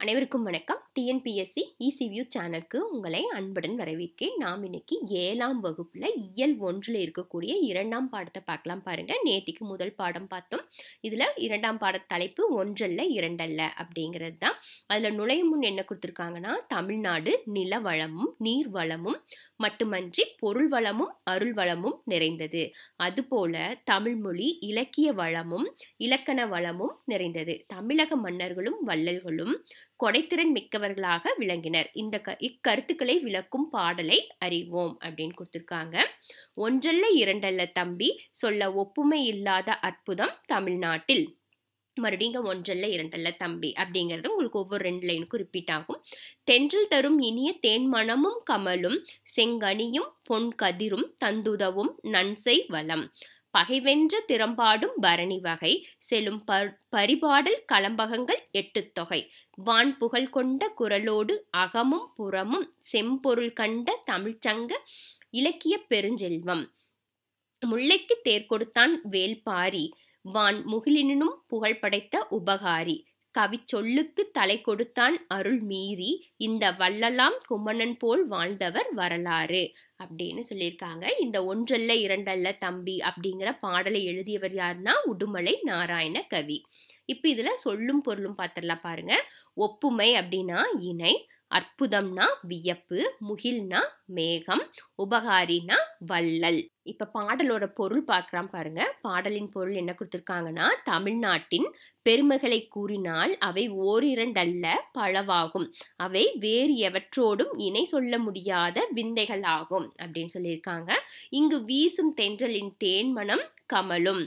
அனைவருக்கும் வணக்கம். டிஎன்பிஎஸ்சி இசிவியூ சேனலுக்கு உங்களை அன்புடன் வரவேற்கிறேன். நாம் இன்னைக்கு 7ஆம் வகுப்புல இயல் 1ல் இருக்கக்கூடிய 2ஆம் பாடத்தை பார்க்கலாம் பாருங்க. நேத்திக்கு முதல் பாடம் பார்த்தோம். இதுல 2ஆம் பாட தலைப்பு ஒன்றல்ல இரண்டல்ல அப்படிங்கிறது தான். அதுல நுழையும் முன் என்ன கொடுத்துருக்காங்கன்னா, தமிழ்நாடு நில வளமும் நீர் வளமும் மட்டுமன்றி பொருள் வளமும் அருள் வளமும் நிறைந்தது. அதுபோல தமிழ்மொழி இலக்கிய வளமும் இலக்கண வளமும் நிறைந்தது. தமிழக மன்னர்களும் வள்ளல்களும் கொடைத்திறன் மிக்கவர்களாக விளங்கினர். இக்கருத்துக்களை விளக்கும் பாடலை அறிவோம் அப்படின்னு கொடுத்திருக்காங்க. ஒன்றல்ல இரண்டல்ல தம்பி, சொல்ல ஒப்புமை இல்லாத அற்புதம் தமிழ்நாட்டில். மறுபடியும் ஒன்றல்ல இரண்டல்ல தம்பி அப்படிங்கிறது உங்களுக்கு ஒவ்வொரு 2 லைனுக்கும் ரிப்பீட் ஆகும். தென்றல் தரும் இனிய தேன்மணமும் கமலும் செங்கனியும் பொன் கதிரும் தந்துதவும் நன்செய் வளம். பகைவென்ற திறம்பாடும் பரணி வகை செலும் பரிபாடல் களம்பகங்கள் 8 தொகை. வான் புகழ் கொண்ட குரலோடு அகமும் புறமும் செம்பொருள் கண்ட தமிழ்ச்சங்க இலக்கிய பெருஞ்செல்வம். முல்லைக்கு தேர் கொடுத்தான் வேல்பாரி, வான் முகிலினும் புகழ் படைத்த உபகாரி. கவி சொல்லுக்கு தலை கொடுத்தான் அருள் மீறி, இந்த வள்ளலாம் குமணன் போல் வாழ்ந்தவர் வரலாறு அப்படின்னு சொல்லியிருக்காங்க. இந்த ஒன்றல்ல இரண்டல்ல தம்பி அப்படிங்கிற பாடலை எழுதியவர் யாருன்னா உடுமலை நாராயண கவி. இப்ப இதுல சொல்லும் பொருளும் பார்த்துடலாம் பாருங்க. ஒப்புமை அப்படின்னா இணை, அற்புதம்னா வியப்பு, முகில்னா மேகம், உபகாரினா வள்ளல். இப்ப பாடலோட பொருள் பார்க்கலாம் பாருங்க. பாடலின் பொருள் என்ன கொடுத்திருக்காங்கன்னா, தமிழ்நாட்டின் பெருமைகளை கூறினால் அவை ஓரிரண்டல்ல பலவாகும். அவை வேறு எவற்றோடும் இணை சொல்ல முடியாத விந்தைகள் ஆகும் அப்படின்னு சொல்லியிருக்காங்க. இங்கு வீசும் தென்றலின் தேன்மணம் கமலும்,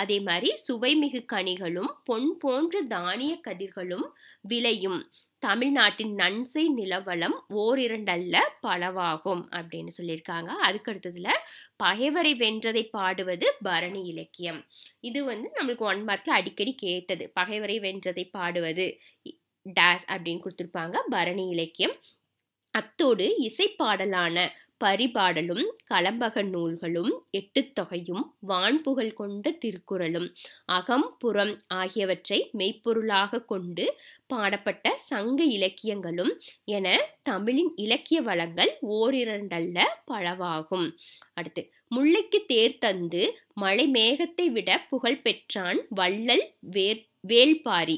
அதே மாதிரி சுவைமிகு கனிகளும் பொன் போன்ற தானிய கதிர்களும் விளையும் தமிழ்நாட்டின் நன்சை நிலவளம் ஓரிரண்டல்ல பலவாகும் அப்படின்னு சொல்லியிருக்காங்க. அதுக்கு அடுத்ததுல பகைவரை வென்றதை பாடுவது பரணி இலக்கியம். இது நம்மளுக்கு 1 மார்க்ல அடிக்கடி கேட்டது. பகைவரை வென்றதை பாடுவது டேஸ் அப்படின்னு கொடுத்துருப்பாங்க. பரணி இலக்கியம். அத்தோடு இசைப்பாடலான பரிபாடலும் களம்பக நூல்களும் 8 தொகையும் வான்புகழ் கொண்ட திருக்குறளும் அகம் புறம் ஆகியவற்றை மெய்ப்பொருளாக கொண்டு பாடப்பட்ட சங்க இலக்கியங்களும் என தமிழின் இலக்கிய வளங்கள் ஓரிரண்டல்ல பலவாகும். அடுத்து, முல்லைக்கு தேர் தந்து மலை மேகத்தை விட புகழ் பெற்றான் வள்ளல் வேல்பாரி.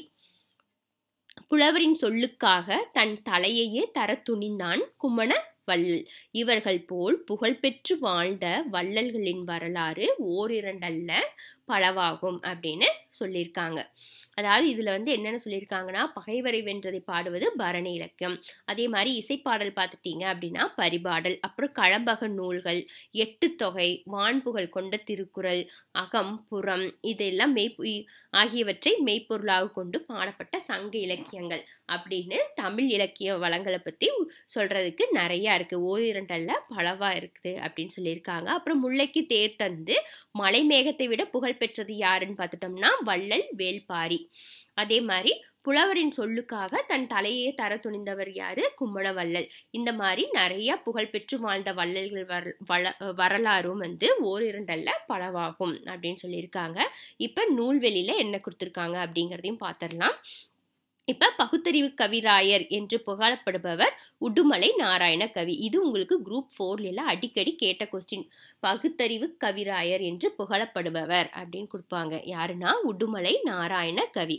புலவரின் சொல்லுக்காக தன் தலையையே தர துணிந்தான் குமண வள்ளல். இவர்கள் போல் புகழ்பெற்று வாழ்ந்த வள்ளல்களின் வரலாறு ஓரிரண்டல்ல பலவாகும் அப்படின்னு சொல்லியிருக்காங்க. அதாவது இதுல என்னென்ன சொல்லியிருக்காங்கன்னா, பகைவரை வென்றதை பாடுவது பரணி இலக்கியம், அதே மாதிரி இசைப்பாடல் பார்த்துட்டீங்க அப்படின்னா பரிபாடல், அப்புறம் களம்பக நூல்கள், 8 தொகை, வான்புகழ் கொண்ட திருக்குறள், அகம் புறம் இதெல்லாம் ஆகியவற்றை மெய்ப்பொருளாக கொண்டு பாடப்பட்ட சங்க இலக்கியங்கள் அப்படின்னு தமிழ் இலக்கிய வளங்களை பத்தி சொல்றதுக்கு நிறைய இருக்கு. ஓரிரண்டல்ல பலவா இருக்குது அப்படின்னு சொல்லியிருக்காங்க. அப்புறம் முல்லைக்கு தேர் தந்து மலை மேகத்தை விட புகழ் பெற்றது யாருன்னு பார்த்துட்டோம்னா வள்ளல் வேல்பாரி. அதே மாதிரி புலவரின் சொல்லுக்காக தன் தலையே தர துணிந்தவர் யாரு? குமண வள்ளல். இந்த மாதிரி நிறைய புகழ் பெற்று வாழ்ந்த வள்ளல்கள் வரலாறும் ஓரிரண்டல்ல பலவாகும் அப்படின்னு சொல்லியிருக்காங்க. இப்ப நூல்வெளியில என்ன கொடுத்திருக்காங்க அப்படிங்கிறதையும் பார்த்திடலாம். இப்ப பகுத்தறிவு கவிராயர் என்று புகழப்படுபவர் உடுமலை நாராயண கவி. இது உங்களுக்கு குரூப் 4ல அடிக்கடி கேட்ட கொஸ்டின். பகுத்தறிவு கவிராயர் என்று புகழப்படுபவர் அப்படின்னு கொடுப்பாங்க. யாருன்னா உடுமலை நாராயண கவி.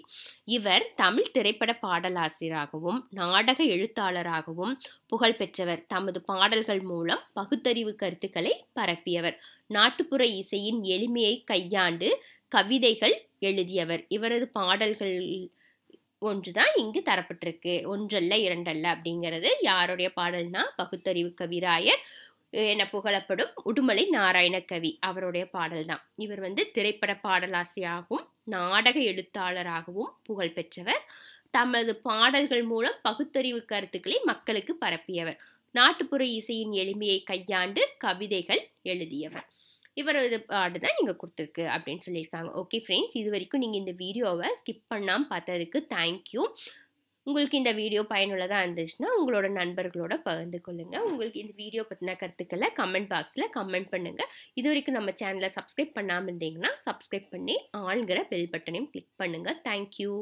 இவர் தமிழ் திரைப்பட பாடலாசிரியராகவும் நாடக எழுத்தாளராகவும் புகழ் பெற்றவர். தமது பாடல்கள் மூலம் பகுத்தறிவு கருத்துக்களை பரப்பியவர். நாட்டுப்புற இசையின் எளிமையை கையாண்டு கவிதைகள் எழுதியவர். இவரது பாடல்கள் ஒன்றுதான் இங்கு தரப்பட்டிருக்கு. ஒன்றல்ல இரண்டல்ல அப்படிங்கிறது யாருடைய பாடல்னா பகுத்தறிவு கவிராயர் என புகழப்படும் உடுமலை நாராயண கவி அவருடைய பாடல் தான். இவர் திரைப்பட பாடலாசிரியராகவும் நாடக எழுத்தாளராகவும் புகழ் பெற்றவர். தமது பாடல்கள் மூலம் பகுத்தறிவு கருத்துக்களை மக்களுக்கு பரப்பியவர். நாட்டுப்புற இசையின் எளிமையை கையாண்டு கவிதைகள் எழுதியவர். இவரது பாடுதான் இங்க கொடுத்துருக்கு அப்படின்னு சொல்லியிருக்காங்க. ஓகே ஃப்ரெண்ட்ஸ், இது வரைக்கும் நீங்க இந்த வீடியோவை ஸ்கிப் பண்ணாம பார்த்ததுக்கு தேங்க்யூ. உங்களுக்கு இந்த வீடியோ பயனுள்ளதாக இருந்துச்சுன்னா உங்களோட நண்பர்களோட பகிர்ந்து கொள்ளுங்க. உங்களுக்கு இந்த வீடியோ பற்றின கருத்துக்களை கமெண்ட் பாக்ஸில் கமெண்ட் பண்ணுங்க. இது வரைக்கும் நம்ம சேனலை சப்ஸ்கிரைப் பண்ணாமல் இருந்தீங்கன்னா சப்ஸ்கிரைப் பண்ணி ஆல்ங்கிற பெல் பட்டனையும் கிளிக் பண்ணுங்க. தேங்க்யூ.